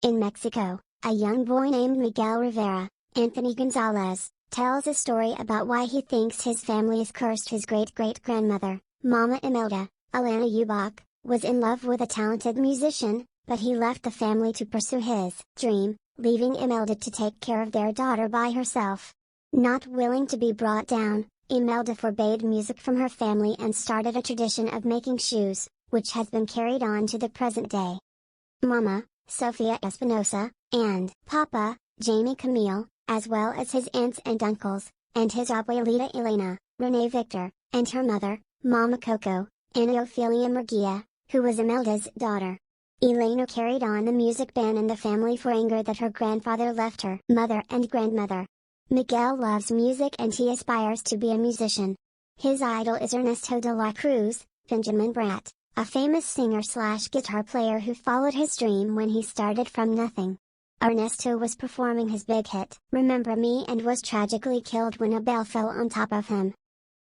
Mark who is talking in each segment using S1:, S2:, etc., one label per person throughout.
S1: In Mexico, a young boy named Miguel Rivera, Anthony Gonzalez, tells a story about why he thinks his family has cursed his great-great-grandmother, Mama Imelda. Alana Ubach, was in love with a talented musician, but he left the family to pursue his dream, leaving Imelda to take care of their daughter by herself. Not willing to be brought down, Imelda forbade music from her family and started a tradition of making shoes, which has been carried on to the present day. Mama, Sofia Espinosa, and Papa, Jamie Camille, as well as his aunts and uncles, and his abuelita Elena, Renee Victor, and her mother, Mama Coco, Ana Ofelia Murguia, who was Imelda's daughter. Elena carried on the music ban in the family for anger that her grandfather left her mother and grandmother. Miguel loves music and he aspires to be a musician. His idol is Ernesto de la Cruz, Benjamin Bratt, a famous singer/guitar player who followed his dream when he started from nothing. Ernesto was performing his big hit, Remember Me, and was tragically killed when a bell fell on top of him.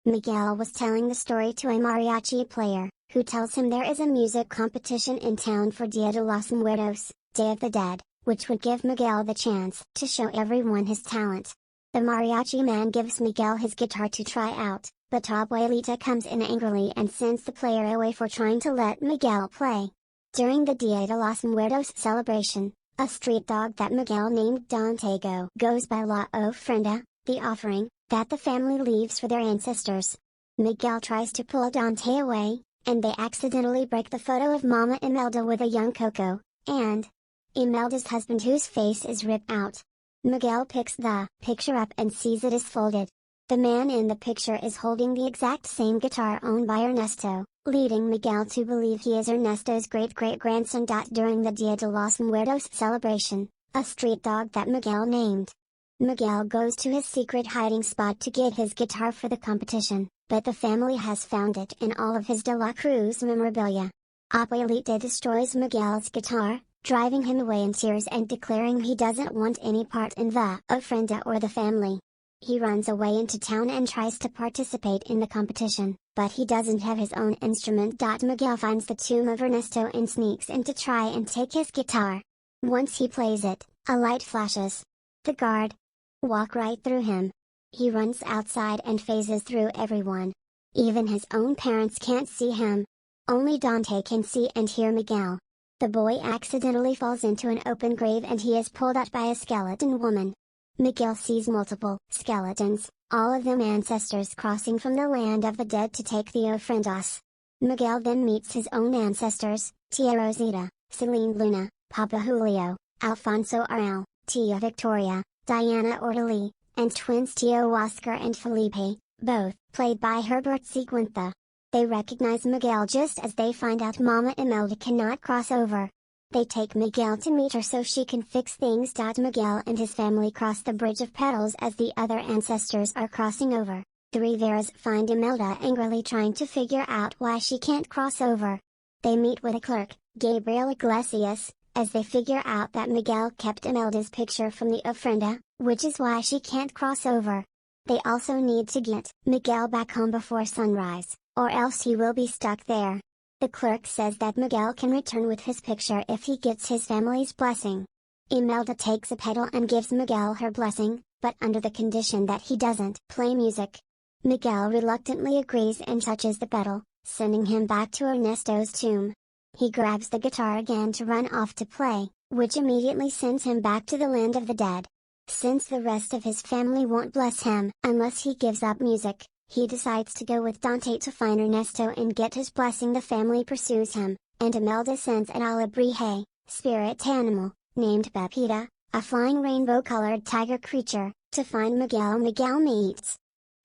S1: Miguel was telling the story to a mariachi player, who tells him there is a music competition in town for Dia de los Muertos, Day of the Dead, which would give Miguel the chance to show everyone his talent. The mariachi man gives Miguel his guitar to try out, but Abuelita comes in angrily and sends the player away for trying to let Miguel play. During the Dia de los Muertos celebration, a street dog that Miguel named Dante goes by La Ofrenda, the offering, that the family leaves for their ancestors. Miguel tries to pull Dante away, and they accidentally break the photo of Mama Imelda with a young Coco, and Imelda's husband, whose face is ripped out. Miguel picks the picture up and sees it is folded. The man in the picture is holding the exact same guitar owned by Ernesto, leading Miguel to believe he is Ernesto's great-great-grandson. During the Dia de los Muertos celebration, a street dog that Miguel named Miguel goes to his secret hiding spot to get his guitar for the competition, but the family has found it in all of his De La Cruz memorabilia. Abuelita destroys Miguel's guitar, driving him away in tears and declaring he doesn't want any part in the ofrenda or the family. He runs away into town and tries to participate in the competition, but he doesn't have his own instrument. Miguel finds the tomb of Ernesto and sneaks in to try and take his guitar. Once he plays it, a light flashes. The guard walk right through him. He runs outside and phases through everyone. Even his own parents can't see him. Only Dante can see and hear Miguel. The boy accidentally falls into an open grave and he is pulled out by a skeleton woman. Miguel sees multiple skeletons, all of them ancestors crossing from the land of the dead to take the ofrendas. Miguel then meets his own ancestors, Tia Rosita, Celine Luna, Papa Julio, Alfonso Arrel, Tia Victoria, Diana Orteli, and twins Tio Oscar and Felipe, both played by Herbert Seguinta. They recognize Miguel just as they find out Mama Imelda cannot cross over. They take Miguel to meet her so she can fix things. Miguel and his family cross the Bridge of Petals as the other ancestors are crossing over. The Riveras find Imelda angrily trying to figure out why she can't cross over. They meet with a clerk, Gabriel Iglesias, as they figure out that Miguel kept Imelda's picture from the ofrenda, which is why she can't cross over. They also need to get Miguel back home before sunrise, or else he will be stuck there. The clerk says that Miguel can return with his picture if he gets his family's blessing. Imelda takes a pedal and gives Miguel her blessing, but under the condition that he doesn't play music. Miguel reluctantly agrees and touches the pedal, sending him back to Ernesto's tomb. He grabs the guitar again to run off to play, which immediately sends him back to the land of the dead. Since the rest of his family won't bless him unless he gives up music, he decides to go with Dante to find Ernesto and get his blessing. The family pursues him, and Imelda sends an alebrije, spirit animal, named Pepita, a flying rainbow-colored tiger creature, to find Miguel. Miguel meets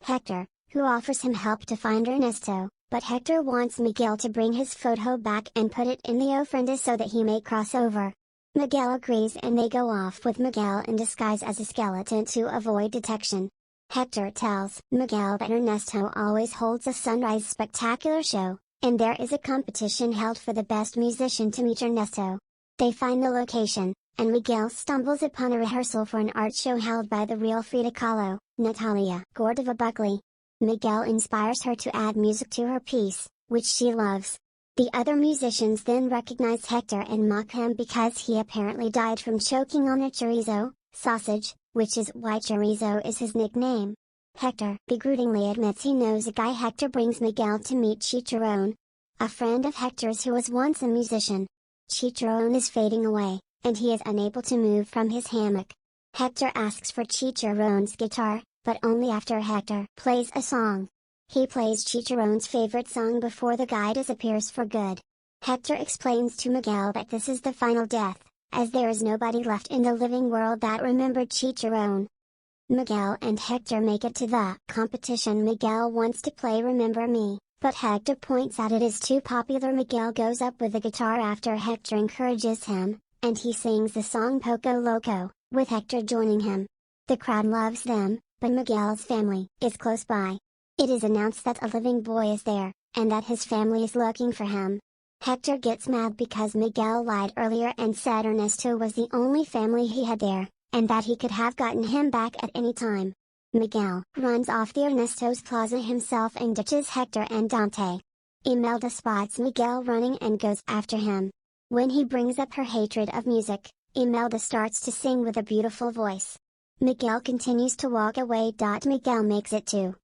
S1: Hector, who offers him help to find Ernesto, but Hector wants Miguel to bring his photo back and put it in the ofrenda so that he may cross over. Miguel agrees and they go off with Miguel in disguise as a skeleton to avoid detection. Hector tells Miguel that Ernesto always holds a sunrise spectacular show, and there is a competition held for the best musician to meet Ernesto. They find the location, and Miguel stumbles upon a rehearsal for an art show held by the real Frida Kahlo, Natalia Cordova Buckley. Miguel inspires her to add music to her piece, which she loves. The other musicians then recognize Hector and mock him because he apparently died from choking on a chorizo, sausage, which is why chorizo is his nickname. Hector begrudgingly admits he knows a guy. Hector brings Miguel to meet Chicharron, a friend of Hector's who was once a musician. Chicharron is fading away, and he is unable to move from his hammock. Hector asks for Chicharron's guitar, but only after Hector plays a song. He plays Chicharron's favorite song before the guy disappears for good. Hector explains to Miguel that this is the final death, as there is nobody left in the living world that remembered Chicharron. Miguel and Hector make it to the competition. Miguel wants to play Remember Me, but Hector points out it is too popular. Miguel goes up with the guitar after Hector encourages him, and he sings the song Poco Loco, with Hector joining him. The crowd loves them, but Miguel's family is close by. It is announced that a living boy is there, and that his family is looking for him. Hector gets mad because Miguel lied earlier and said Ernesto was the only family he had there, and that he could have gotten him back at any time. Miguel runs off the Ernesto's plaza himself and ditches Hector and Dante. Imelda spots Miguel running and goes after him. When he brings up her hatred of music, Imelda starts to sing with a beautiful voice. Miguel continues to walk away. Miguel makes it to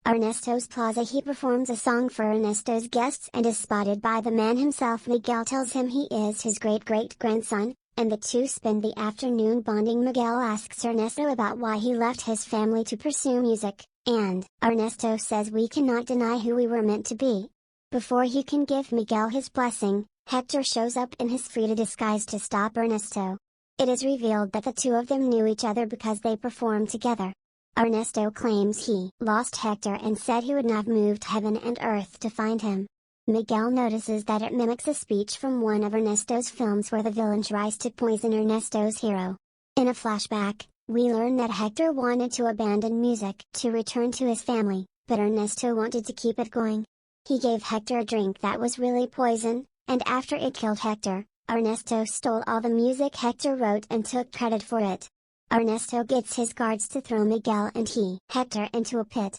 S1: Ernesto's plaza. He performs a song for Ernesto's guests and is spotted by the man himself. Miguel tells him he is his great-great-grandson, and the two spend the afternoon bonding. Miguel asks Ernesto about why he left his family to pursue music, and Ernesto says we cannot deny who we were meant to be. Before he can give Miguel his blessing, Hector shows up in his Frida disguise to stop Ernesto. It is revealed that the two of them knew each other because they performed together. Ernesto claims he lost Hector and said he would not have moved heaven and earth to find him. Miguel notices that it mimics a speech from one of Ernesto's films where the villain tries to poison Ernesto's hero. In a flashback, we learn that Hector wanted to abandon music to return to his family, but Ernesto wanted to keep it going. He gave Hector a drink that was really poison, and after it killed Hector, Ernesto stole all the music Hector wrote and took credit for it. Ernesto gets his guards to throw Miguel and Hector into a pit.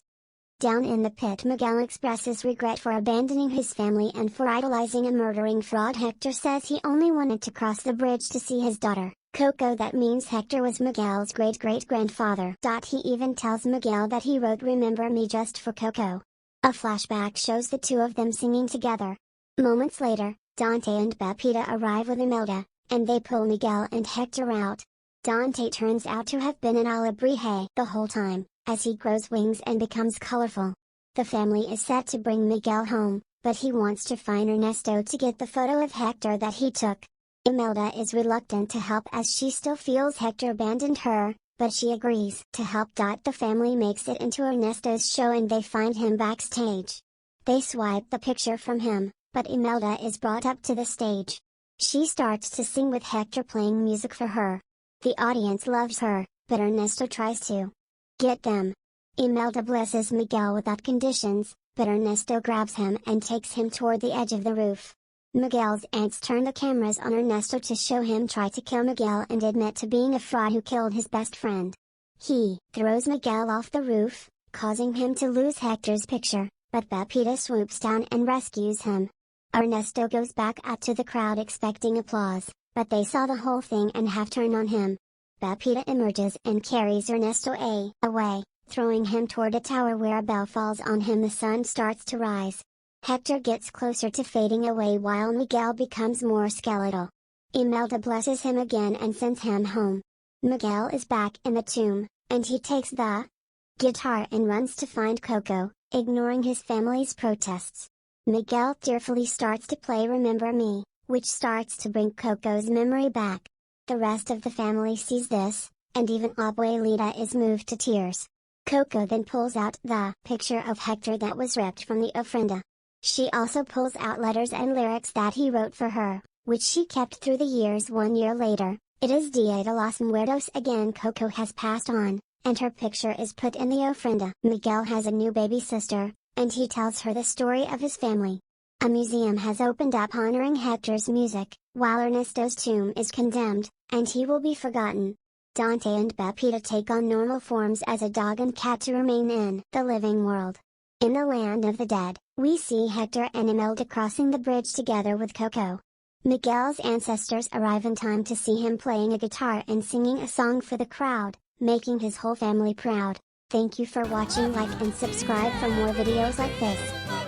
S1: Down in the pit, Miguel expresses regret for abandoning his family and for idolizing a murdering fraud. Hector says he only wanted to cross the bridge to see his daughter, Coco. That means Hector was Miguel's great-great-grandfather. He even tells Miguel that he wrote Remember Me just for Coco. A flashback shows the two of them singing together. Moments later, Dante and Pepita arrive with Imelda, and they pull Miguel and Hector out. Dante turns out to have been an alebrije the whole time, as he grows wings and becomes colorful. The family is set to bring Miguel home, but he wants to find Ernesto to get the photo of Hector that he took. Imelda is reluctant to help as she still feels Hector abandoned her, but she agrees to help. The family makes it into Ernesto's show and they find him backstage. They swipe the picture from him, but Imelda is brought up to the stage. She starts to sing with Hector playing music for her. The audience loves her, but Ernesto tries to get them. Imelda blesses Miguel without conditions, but Ernesto grabs him and takes him toward the edge of the roof. Miguel's aunts turn the cameras on Ernesto to show him try to kill Miguel and admit to being a fraud who killed his best friend. He throws Miguel off the roof, causing him to lose Hector's picture, but Pepita swoops down and rescues him. Ernesto goes back out to the crowd expecting applause, but they saw the whole thing and have turned on him. Pepita emerges and carries Ernesto away, throwing him toward a tower where a bell falls on him. The sun starts to rise. Hector gets closer to fading away while Miguel becomes more skeletal. Imelda blesses him again and sends him home. Miguel is back in the tomb, and he takes the guitar and runs to find Coco, ignoring his family's protests. Miguel tearfully starts to play Remember Me, which starts to bring Coco's memory back. The rest of the family sees this, and even Abuelita is moved to tears. Coco then pulls out the picture of Hector that was ripped from the ofrenda. She also pulls out letters and lyrics that he wrote for her, which she kept through the years. 1 year later, it is Dia de los Muertos again. Coco has passed on, and her picture is put in the ofrenda. Miguel has a new baby sister, and he tells her the story of his family. A museum has opened up honoring Hector's music, while Ernesto's tomb is condemned, and he will be forgotten. Dante and Pepita take on normal forms as a dog and cat to remain in the living world. In the land of the dead, we see Hector and Imelda crossing the bridge together with Coco. Miguel's ancestors arrive in time to see him playing a guitar and singing a song for the crowd, making his whole family proud. Thank you for watching. Like and subscribe for more videos like this.